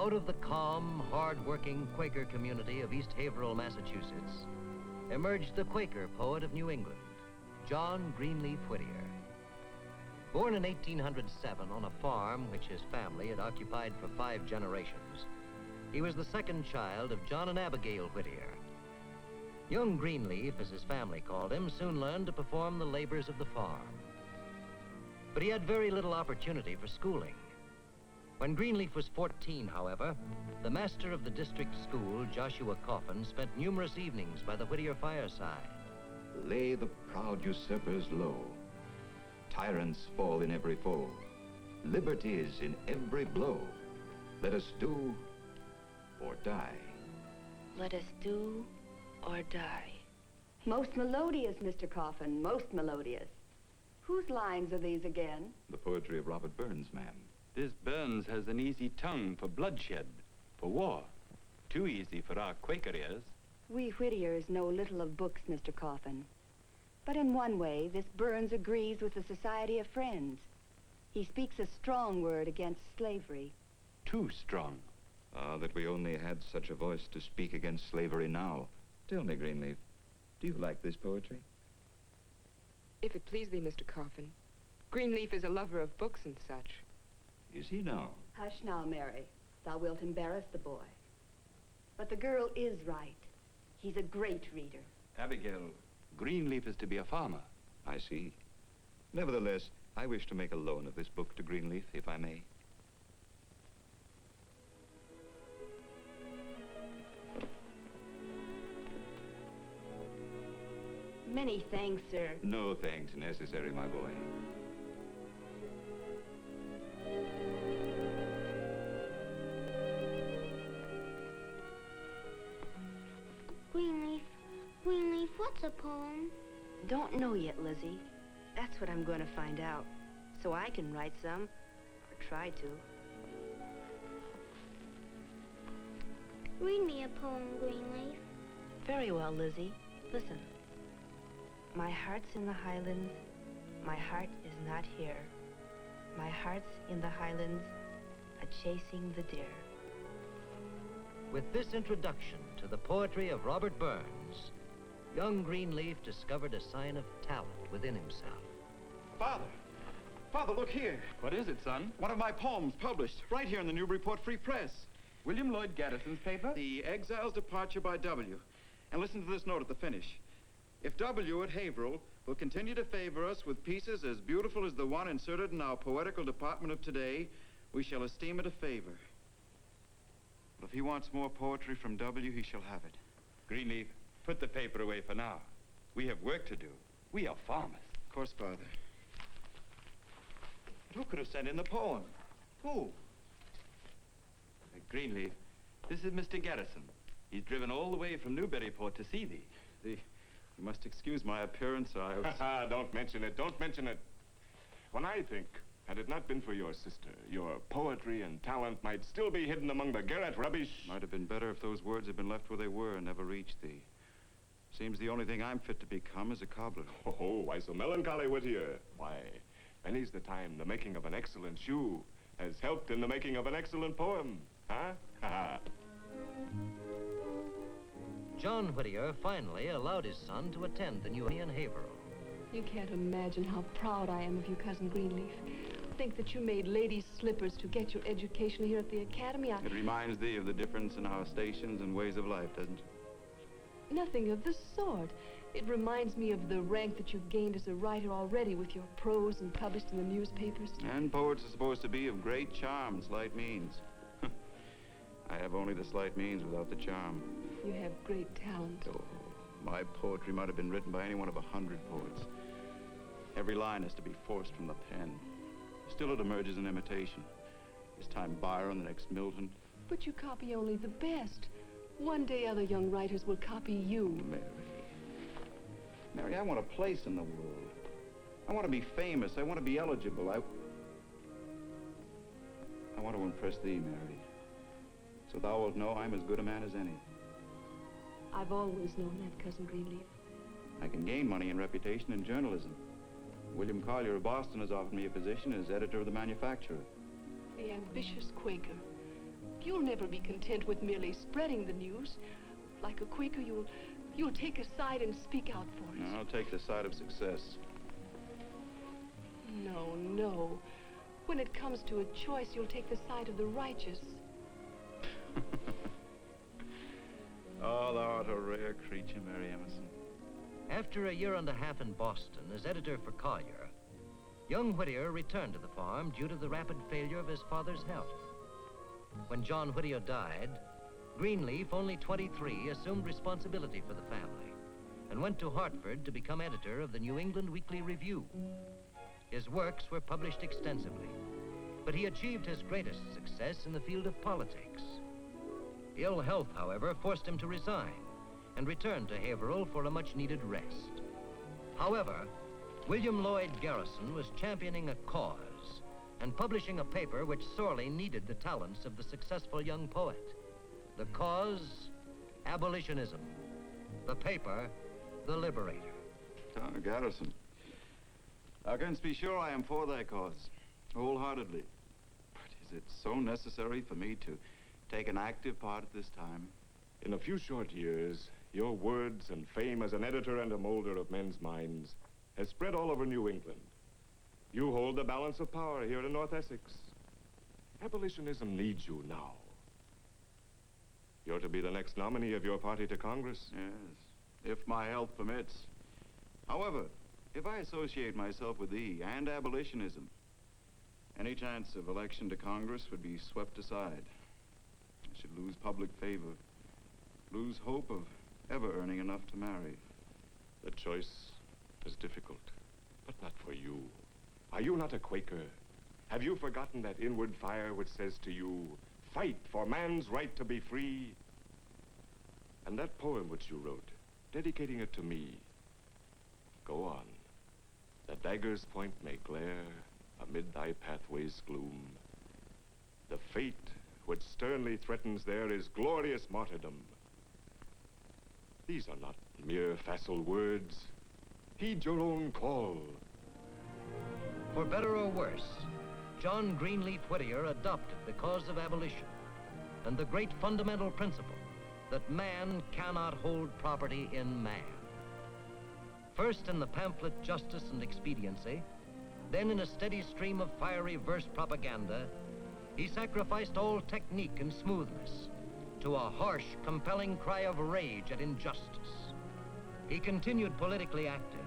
Out of the calm, hard-working Quaker community of East Haverhill, Massachusetts, emerged the Quaker poet of New England, John Greenleaf Whittier. Born in 1807 on a farm which his family had occupied for 5 generations, he was the second child of John and Abigail Whittier. Young Greenleaf, as his family called him, soon learned to perform the labors of the farm. But he had very little opportunity for schooling. When Greenleaf was 14, however, the master of the district school, Joshua Coffin, spent numerous evenings by the Whittier fireside. Lay the proud usurpers low. Tyrants fall in every foe. Liberty is in every blow. Let us do or die. Let us do or die. Most melodious, Mr. Coffin, most melodious. Whose lines are these again? The poetry of Robert Burns, ma'am. This Burns has an easy tongue for bloodshed, for war. Too easy for our Quaker ears. We Whittiers know little of books, Mr. Coffin. But in one way, this Burns agrees with the Society of Friends. He speaks a strong word against slavery. Too strong. Ah, that we only had such a voice to speak against slavery now. Tell me, Greenleaf, do you like this poetry? If it please thee, Mr. Coffin, Greenleaf is a lover of books and such. Is he now? Hush now, Mary. Thou wilt embarrass the boy. But the girl is right. He's a great reader. Abigail, Greenleaf is to be a farmer. I see. Nevertheless, I wish to make a loan of this book to Greenleaf, if I may. Many thanks, sir. No thanks necessary, my boy. Greenleaf, what's a poem? Don't know yet, Lizzie. That's what I'm going to find out, so I can write some, or try to. Read me a poem, Greenleaf. Very well, Lizzie. Listen. My heart's in the highlands, my heart is not here. My heart's in the highlands, a-chasing the deer. With this introduction to the poetry of Robert Burns, young Greenleaf discovered a sign of talent within himself. Father, look here. What is it, son? One of my poems published right here in the Newburyport Free Press. William Lloyd Garrison's paper? The Exile's Departure by W. And listen to this note at the finish. If W at Haverhill will continue to favor us with pieces as beautiful as the one inserted in our poetical department of today, we shall esteem it a favor. But if he wants more poetry from W, he shall have it. Greenleaf, put the paper away for now. We have work to do. We are farmers. Of course, Father. But who could have sent in the poem? Who? Greenleaf, this is Mr. Garrison. He's driven all the way from Newburyport to see thee. You must excuse my appearance. Don't mention it. Don't mention it. When I think, had it not been for your sister, your poetry and talent might still be hidden among the garret rubbish. Might have been better if those words had been left where they were and never reached thee. Seems the only thing I'm fit to become is a cobbler. Oh, why so melancholy, Whittier? Why, many's the time the making of an excellent shoe has helped in the making of an excellent poem. Huh? Ha John Whittier finally allowed his son to attend the New in Haverhill. You can't imagine how proud I am of you, Cousin Greenleaf. Think that you made ladies' slippers to get your education here at the academy. It reminds thee of the difference in our stations and ways of life, doesn't it? Nothing of the sort. It reminds me of the rank that you've gained as a writer already with your prose and published in the newspapers. And poets are supposed to be of great charm and slight means. I have only the slight means without the charm. You have great talent. Oh, my poetry might have been written by any one of 100 poets. Every line has to be forced from the pen. Still it emerges in imitation. This time Byron, the next Milton. But you copy only the best. One day other young writers will copy you. Mary, I want a place in the world. I want to be famous. I want to be eligible. I want to impress thee, Mary. So thou wilt know I'm as good a man as any. I've always known that, Cousin Greenleaf. I can gain money and reputation in journalism. William Collier of Boston has offered me a position as editor of the Manufacturer. The ambitious Quaker. You'll never be content with merely spreading the news. Like a Quaker, you'll take a side and speak out for it. I'll take the side of success. No, no. When it comes to a choice, you'll take the side of the righteous. Oh, thou art a rare creature, Mary Emerson. After a year and a half in Boston as editor for Collier, young Whittier returned to the farm due to the rapid failure of his father's health. When John Whittier died, Greenleaf, only 23, assumed responsibility for the family and went to Hartford to become editor of the New England Weekly Review. His works were published extensively, but he achieved his greatest success in the field of politics. Ill health, however, forced him to resign and return to Haverhill for a much-needed rest. However, William Lloyd Garrison was championing a cause and publishing a paper which sorely needed the talents of the successful young poet. The cause, abolitionism. The paper, the Liberator. Garrison, thou canst be sure I am for thy cause, wholeheartedly. But is it so necessary for me to take an active part at this time? In a few short years, your words and fame as an editor and a molder of men's minds has spread all over New England. You hold the balance of power here in North Essex. Abolitionism needs you now. You're to be the next nominee of your party to Congress. Yes, if my health permits. However, if I associate myself with thee and abolitionism, any chance of election to Congress would be swept aside. I should lose public favor, lose hope of ever earning enough to marry. The choice is difficult, but not for you. Are you not a Quaker? Have you forgotten that inward fire which says to you, fight for man's right to be free? And that poem which you wrote, dedicating it to me. Go on. The dagger's point may glare amid thy pathway's gloom. The fate which sternly threatens there is glorious martyrdom. These are not mere facile words. Heed your own call. For better or worse, John Greenleaf Whittier adopted the cause of abolition and the great fundamental principle that man cannot hold property in man. First in the pamphlet Justice and Expediency, then in a steady stream of fiery verse propaganda, he sacrificed all technique and smoothness to a harsh, compelling cry of rage at injustice. He continued politically active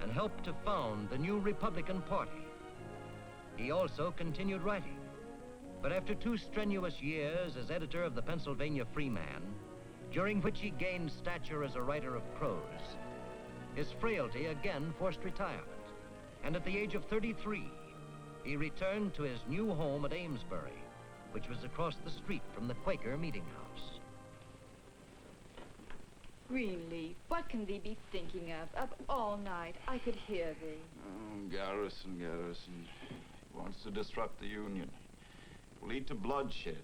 and helped to found the new Republican Party. He also continued writing, but after 2 strenuous years as editor of the Pennsylvania Freeman, during which he gained stature as a writer of prose, his frailty again forced retirement, and at the age of 33, he returned to his new home at Amesbury, which was across the street from the Quaker meeting house. Greenleaf, what can thee be thinking of? Up all night, I could hear thee. Oh, Garrison. He wants to disrupt the Union. It will lead to bloodshed.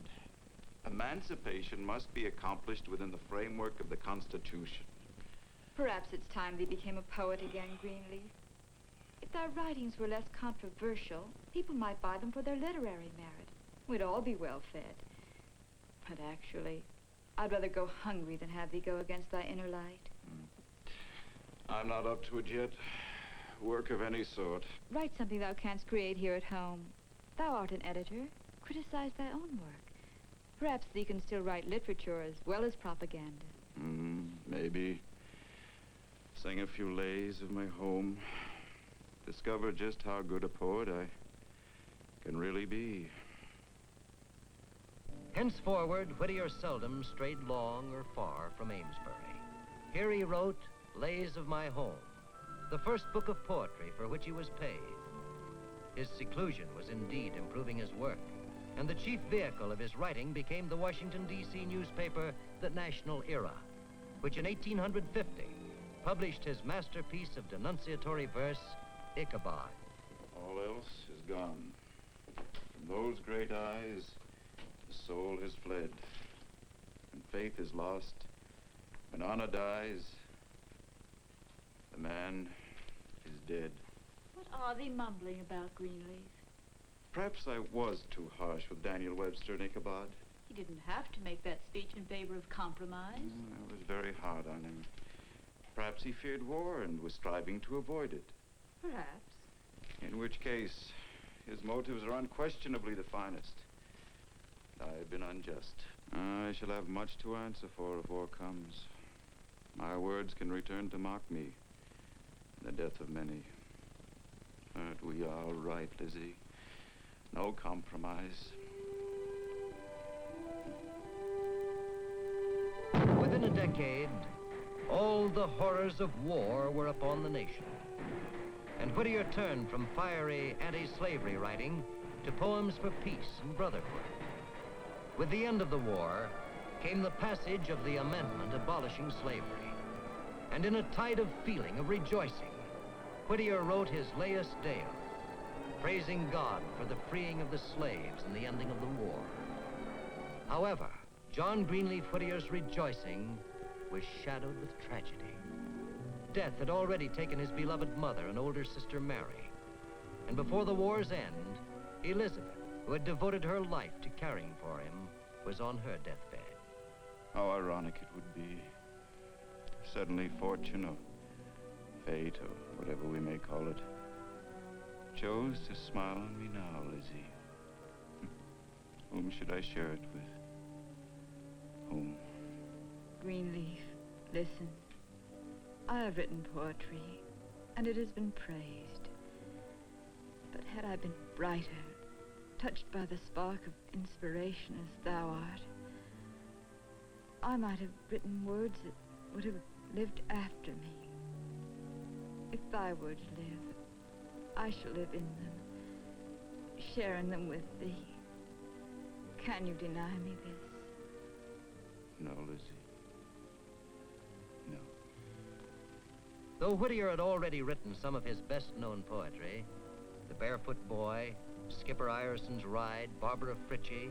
Emancipation must be accomplished within the framework of the Constitution. Perhaps it's time thee became a poet again, Greenleaf. If thy writings were less controversial, people might buy them for their literary merit. We'd all be well fed. But actually, I'd rather go hungry than have thee go against thy inner light. I'm not up to it yet. Work of any sort. Write something thou canst create here at home. Thou art an editor. Criticize thy own work. Perhaps thee can still write literature as well as propaganda. Maybe. Sing a few lays of my home. Discover just how good a poet I can really be. Henceforward, Whittier seldom strayed long or far from Amesbury. Here he wrote Lays of My Home, the first book of poetry for which he was paid. His seclusion was indeed improving his work, and the chief vehicle of his writing became the Washington, D.C. newspaper, The National Era, which in 1850 published his masterpiece of denunciatory verse, Ichabod. All else is gone. From those great eyes, the soul has fled. When faith is lost, when honor dies, the man is dead. What are thee mumbling about, Greenleaf? Perhaps I was too harsh with Daniel Webster and Ichabod. He didn't have to make that speech in favor of compromise. It was very hard on him. Perhaps he feared war and was striving to avoid it. Perhaps. In which case, his motives are unquestionably the finest. I have been unjust. I shall have much to answer for if war comes. My words can return to mock me, the death of many. But we are all right, Lizzie. No compromise. Within a decade, all the horrors of war were upon the nation. And Whittier turned from fiery anti-slavery writing to poems for peace and brotherhood. With the end of the war came the passage of the amendment abolishing slavery. And in a tide of feeling, of rejoicing, Whittier wrote his Laus Deo, praising God for the freeing of the slaves and the ending of the war. However, John Greenleaf Whittier's rejoicing was shadowed with tragedy. Death had already taken his beloved mother and older sister Mary. And before the war's end, Elizabeth, who had devoted her life to caring for him, was on her deathbed. How ironic it would be. Suddenly fortune or fate or whatever we may call it chose to smile on me now, Lizzie. Whom should I share it with? Whom? Greenleaf, listen. I have written poetry, and it has been praised. But had I been brighter, touched by the spark of inspiration as thou art, I might have written words that would have lived after me. If thy words live, I shall live in them, sharing them with thee. Can you deny me this? No, Lizzie. No. Though Whittier had already written some of his best-known poetry, The Barefoot Boy, Skipper Ireson's Ride, Barbara Fritchie,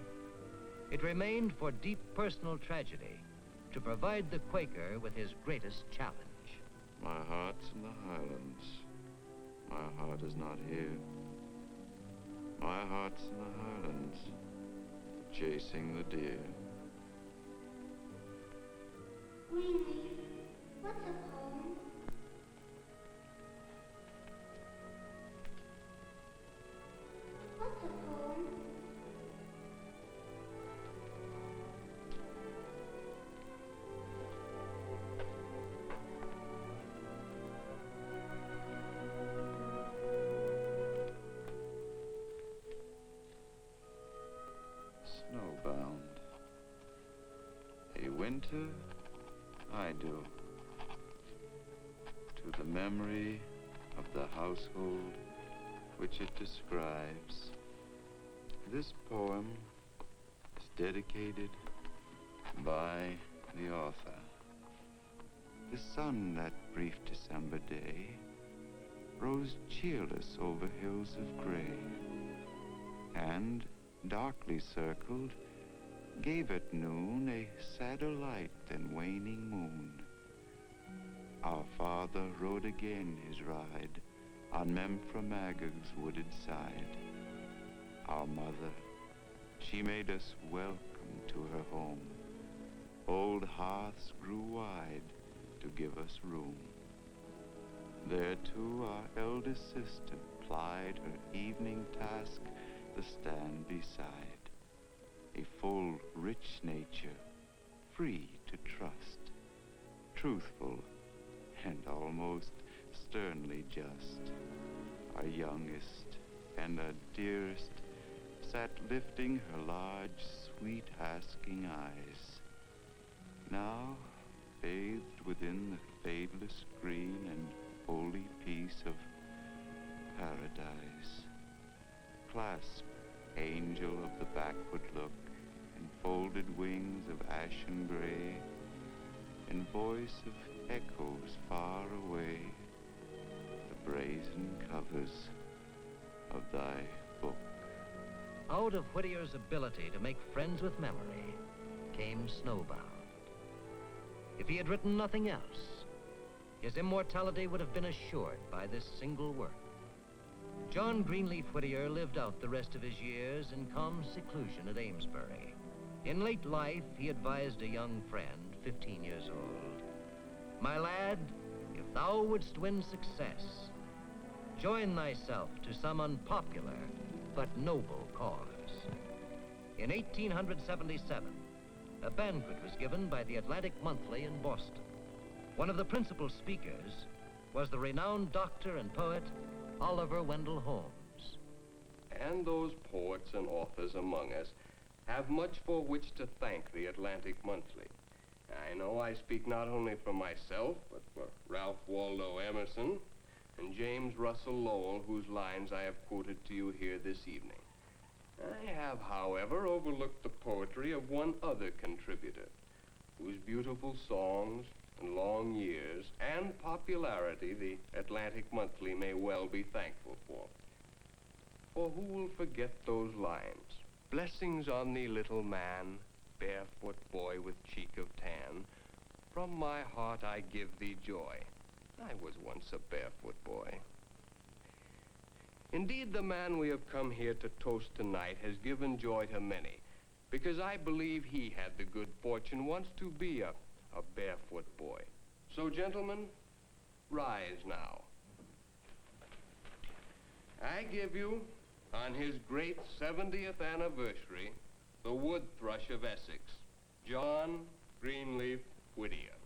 it remained for deep personal tragedy to provide the Quaker with his greatest challenge. My heart's in the Highlands. My heart is not here. My heart's in the Highlands, chasing the deer. Greenleaf, what's a poem? What's a poem? Snowbound. A winter I do. To the memory of the household which it describes, this poem is dedicated by the author. The sun that brief December day rose cheerless over hills of gray, and, darkly circled, gave at noon a sadder light than waning moon. Our father rode again his ride on Memphremagog's wooded side. Our mother, she made us welcome to her home. Old hearths grew wide to give us room. There too our eldest sister plied her evening task, the stand beside. A full, rich nature, free to trust, truthful and almost sternly just. Our youngest and our dearest sat lifting her large, sweet, asking eyes. Now, bathed within the fadeless green and holy peace of paradise, clasp, angel of the backward look, and folded wings of ashen gray, and voice of echoes far away, the brazen covers of thy book. Out of Whittier's ability to make friends with memory came Snowbound. If he had written nothing else, his immortality would have been assured by this single work. John Greenleaf Whittier lived out the rest of his years in calm seclusion at Amesbury, In late life, he advised a young friend, 15 years old, "My lad, if thou wouldst win success, join thyself to some unpopular but noble cause." In 1877, a banquet was given by the Atlantic Monthly in Boston. One of the principal speakers was the renowned doctor and poet Oliver Wendell Holmes. And those poets and authors among us have much for which to thank the Atlantic Monthly. I know I speak not only for myself, but for Ralph Waldo Emerson and James Russell Lowell, whose lines I have quoted to you here this evening. I have, however, overlooked the poetry of one other contributor, whose beautiful songs and long years and popularity the Atlantic Monthly may well be thankful for. For who will forget those lines? Blessings on thee, little man, barefoot boy with cheek of tan. From my heart I give thee joy. I was once a barefoot boy. Indeed, the man we have come here to toast tonight has given joy to many, because I believe he had the good fortune once to be a barefoot boy. So, gentlemen, rise now. I give you, on his great 70th anniversary, the wood thrush of Essex, John Greenleaf Whittier.